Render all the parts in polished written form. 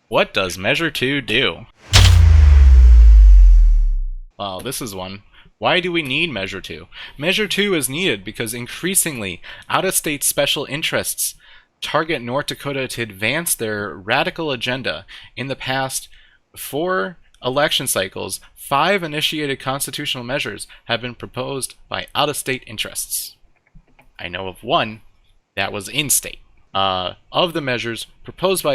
What does Measure 2 do? Well, this is one. Why do we need Measure 2? Measure 2 is needed because increasingly out-of-state special interests target North Dakota to advance their radical agenda. In the past 4 election cycles, 5 initiated constitutional measures have been proposed by out-of-state interests. I know of one that was in-state. Of the measures proposed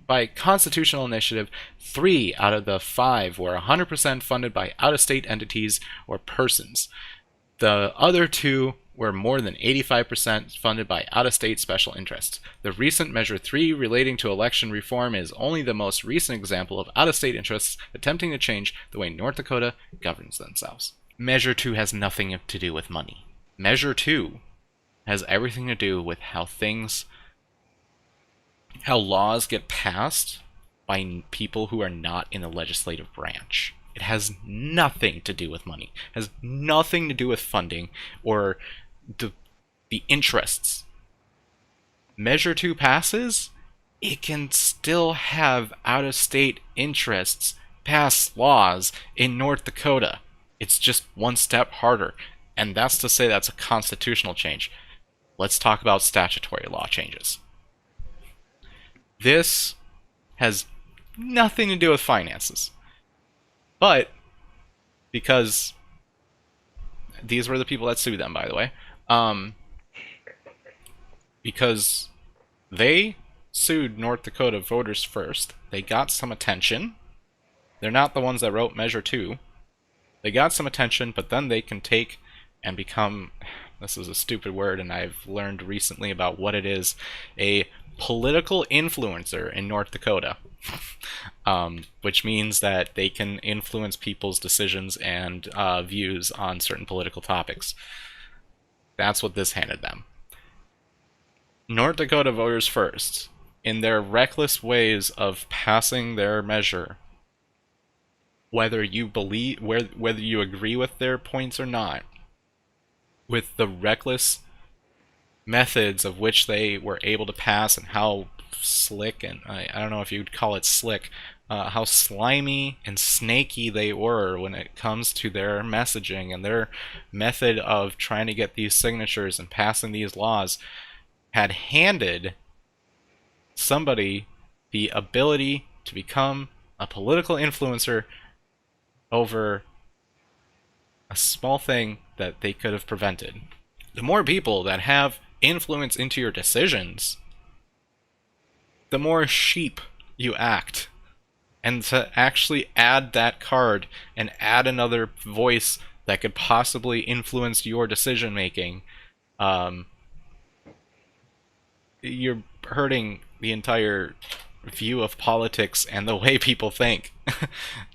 by constitutional initiative, 3 out of the 5 were 100% funded by out-of-state entities or persons. The other 2 were more than 85% funded by out-of-state special interests. The recent Measure 3 relating to election reform is only the most recent example of out-of-state interests attempting to change the way North Dakota governs themselves. Measure 2 has nothing to do with money. Measure 2 has everything to do with how laws get passed by people who are not in the legislative branch. It has nothing to do with money. It has nothing to do with funding or the interests. Measure 2 passes, it can still have out-of-state interests pass laws in North Dakota. It's just one step harder, and that's to say that's a constitutional change. Let's talk about statutory law changes. This has nothing to do with finances. But, because these were the people that sued them, by the way, because they sued North Dakota voters first, they got some attention. They're not the ones that wrote Measure 2. They got some attention, but then they can take and become, this is a stupid word, and I've learned recently about what it is, a political influencer in North Dakota, which means that they can influence people's decisions and views on certain political topics. That's what this handed them. North Dakota voters first, in their reckless ways of passing their measure, whether you agree with their points or not, with the reckless methods of which they were able to pass and how slick, and I don't know if you'd call it slick, how slimy and snaky they were when it comes to their messaging and their method of trying to get these signatures and passing these laws, had handed somebody the ability to become a political influencer over a small thing that they could have prevented. The more people that have influence into your decisions, the more sheep you act. And to actually add that card and add another voice that could possibly influence your decision making, you're hurting the entire view of politics and the way people think.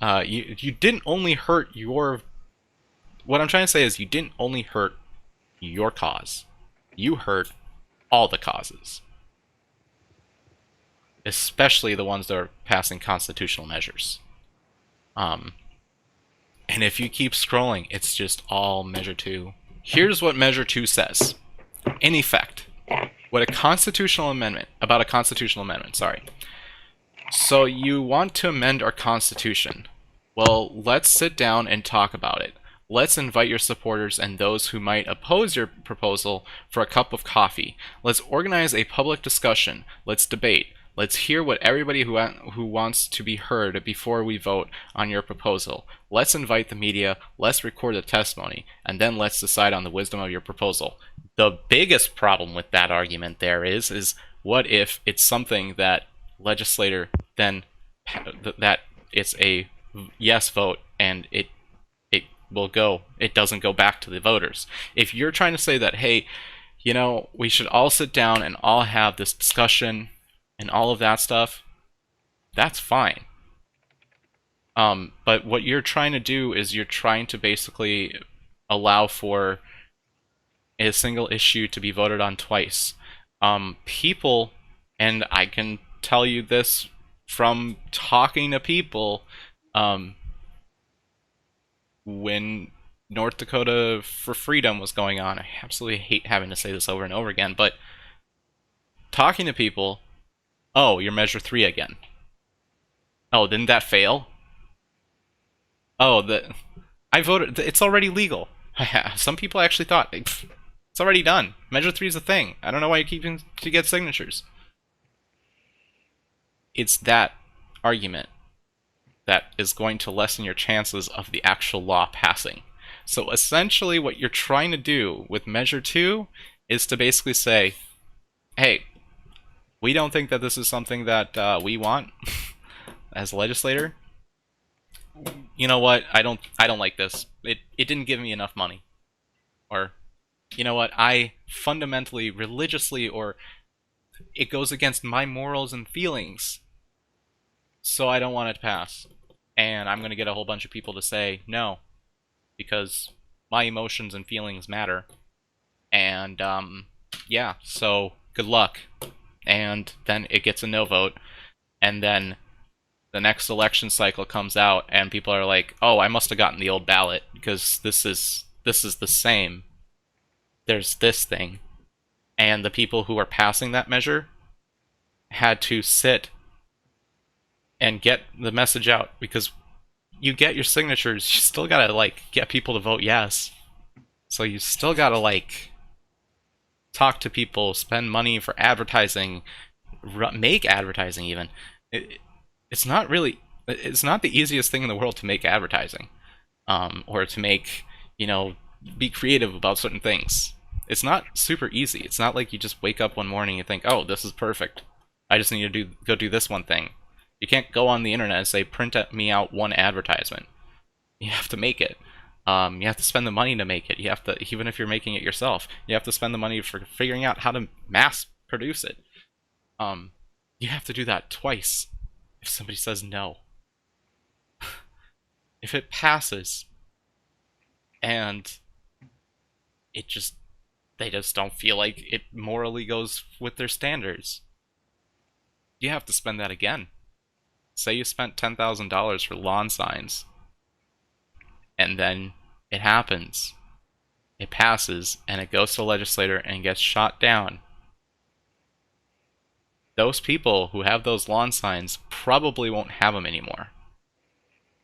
You didn't only hurt your... What I'm trying to say is you didn't only hurt your cause. You hurt all the causes. Especially the ones that are passing constitutional measures. And if you keep scrolling, it's just all Measure 2. Here's what Measure 2 says. In effect, about a constitutional amendment, sorry. So you want to amend our Constitution. Well, let's sit down and talk about it. Let's invite your supporters and those who might oppose your proposal for a cup of coffee. Let's organize a public discussion. Let's debate. Let's hear what everybody who wants to be heard before we vote on your proposal. Let's invite the media. Let's record the testimony. And then let's decide on the wisdom of your proposal. The biggest problem with that argument there is what if it's something that legislator then, that it's a yes vote and it doesn't go back to the voters. If you're trying to say that, hey, you know, we should all sit down and all have this discussion and all of that stuff, that's fine. But what you're trying to do is you're trying to basically allow for a single issue to be voted on twice. People, and I can tell you this from talking to people, when North Dakota for Freedom was going on, I absolutely hate having to say this over and over again, but talking to people, oh, you're Measure 3 again. Oh, didn't that fail? Oh, I voted. It's already legal. Some people actually thought it's already done. Measure 3 is a thing. I don't know why you're keeping to get signatures. It's that argument that is going to lessen your chances of the actual law passing. So essentially, what you're trying to do with Measure 2 is to basically say, hey, we don't think that this is something that we want as a legislator. You know what? I don't like this. It didn't give me enough money. Or, you know what? I fundamentally, religiously, or it goes against my morals and feelings, so I don't want it to pass. And I'm going to get a whole bunch of people to say no, because my emotions and feelings matter. And, yeah, so good luck. And then it gets a no vote, and then the next election cycle comes out, and people are like, oh, I must have gotten the old ballot, because this is the same. There's this thing. And the people who are passing that measure had to sit and get the message out, because you get your signatures, you still gotta, like, get people to vote yes. So you still gotta, like, talk to people, spend money for advertising, make advertising even. It's not the easiest thing in the world to make advertising. Or to make, be creative about certain things. It's not super easy. It's not like you just wake up one morning and think, oh, this is perfect. I just need to go do this one thing. You can't go on the internet and say, print me out one advertisement. You have to make it. You have to spend the money to make it. You have to, even if you're making it yourself, you have to spend the money for figuring out how to mass produce it. You have to do that twice if somebody says no. If it passes, and they just don't feel like it morally goes with their standards, you have to spend that again. Say you spent $10,000 for lawn signs, and then it happens. It passes, and it goes to the legislator and gets shot down. Those people who have those lawn signs probably won't have them anymore.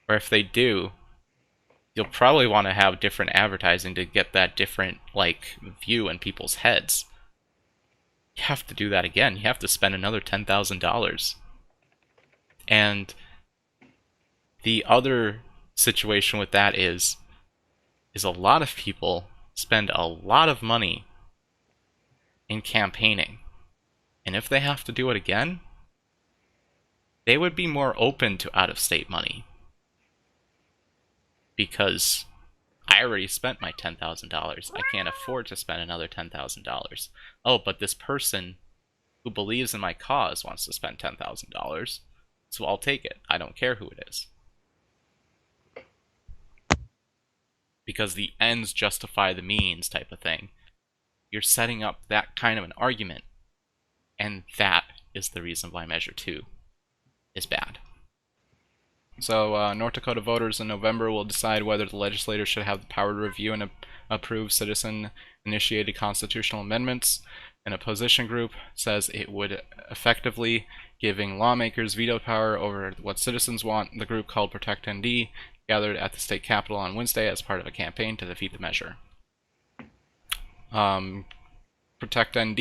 Or if they do, you'll probably want to have different advertising to get that different, like, view in people's heads. You have to do that again. You have to spend another $10,000. And the other situation with that is a lot of people spend a lot of money in campaigning. And if they have to do it again, they would be more open to out-of-state money. Because I already spent my $10,000. I can't afford to spend another $10,000. Oh, but this person who believes in my cause wants to spend $10,000. So I'll take it. I don't care who it is. Because the ends justify the means type of thing. You're setting up that kind of an argument. And that is the reason why Measure 2 is bad. So, North Dakota voters in November will decide whether the legislature should have the power to review and approve citizen-initiated constitutional amendments. An opposition group says it would effectively giving lawmakers veto power over what citizens want. The group, called Protect ND, gathered at the state capitol on Wednesday as part of a campaign to defeat the measure. Protect ND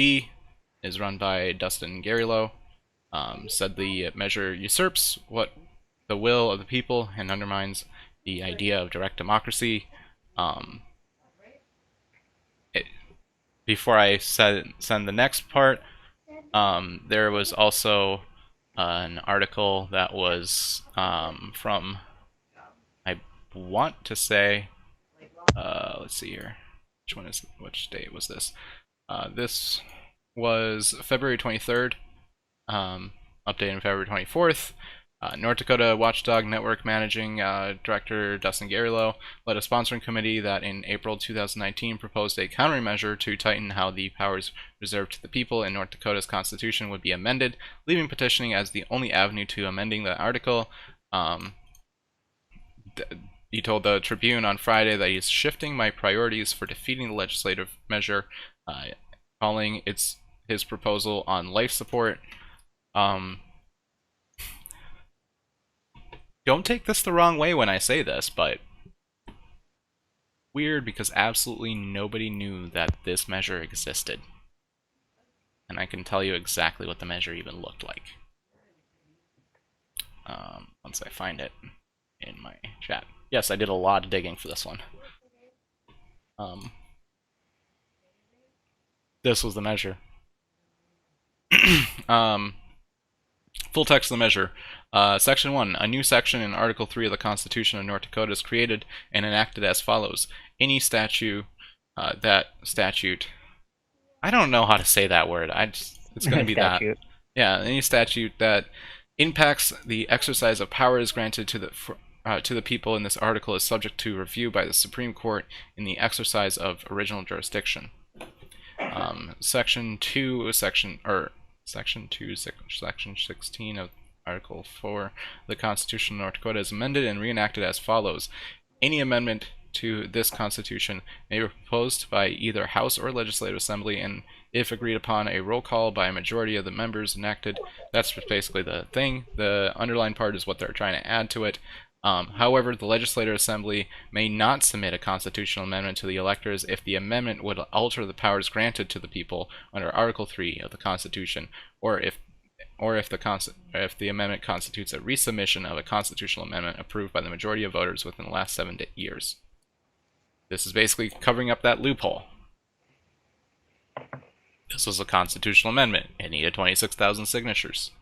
is run by Dustin Garrylow. Said the measure usurps the will of the people and undermines the idea of direct democracy. Before I send the next part, there was also an article that was from, I want to say, let's see here, which date was this? This was February 23rd, updated on February 24th. North Dakota Watchdog Network Managing Director Dustin Garrylow led a sponsoring committee that in April 2019 proposed a countermeasure to tighten how the powers reserved to the people in North Dakota's constitution would be amended, leaving petitioning as the only avenue to amending the article. He told the Tribune on Friday that he's shifting my priorities for defeating the legislative measure, calling his proposal on life support. don't take this the wrong way when I say this, but weird because absolutely nobody knew that this measure existed. And I can tell you exactly what the measure even looked like. Once I find it in my chat. Yes, I did a lot of digging for this one. This was the measure. Full text of the measure. Section 1. A new section in Article 3 of the Constitution of North Dakota is created and enacted as follows. Any statute I don't know how to say that word. It's going to be that. Yeah, any statute that impacts the exercise of powers granted to the people in this article is subject to review by the Supreme Court in the exercise of original jurisdiction. Section 16 of Article 4 of the Constitution of North Dakota is amended and reenacted as follows. Any amendment to this Constitution may be proposed by either House or Legislative Assembly, and if agreed upon, a roll call by a majority of the members enacted. That's basically the thing. The underlined part is what they're trying to add to it. However, the Legislative Assembly may not submit a constitutional amendment to the electors if the amendment would alter the powers granted to the people under Article 3 of the Constitution, or if the amendment constitutes a resubmission of a constitutional amendment approved by the majority of voters within the last 7 years. This is basically covering up that loophole. This was a constitutional amendment. It needed 26,000 signatures.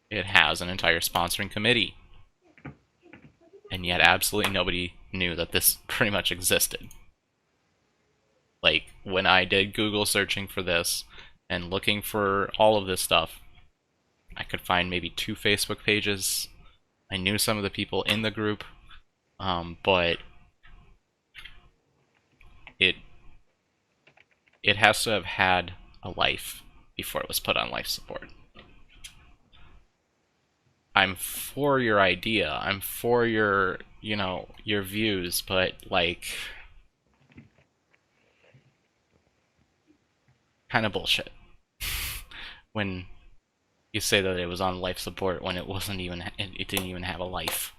It has an entire sponsoring committee. And yet absolutely nobody knew that this pretty much existed. Like, when I did Google searching for this and looking for all of this stuff, I could find maybe 2 Facebook pages. I knew some of the people in the group, but it has to have had a life before it was put on life support. I'm for your idea. I'm for your, your views, but like, kind of bullshit. When you say that it was on life support when it wasn't even, it didn't even have a life.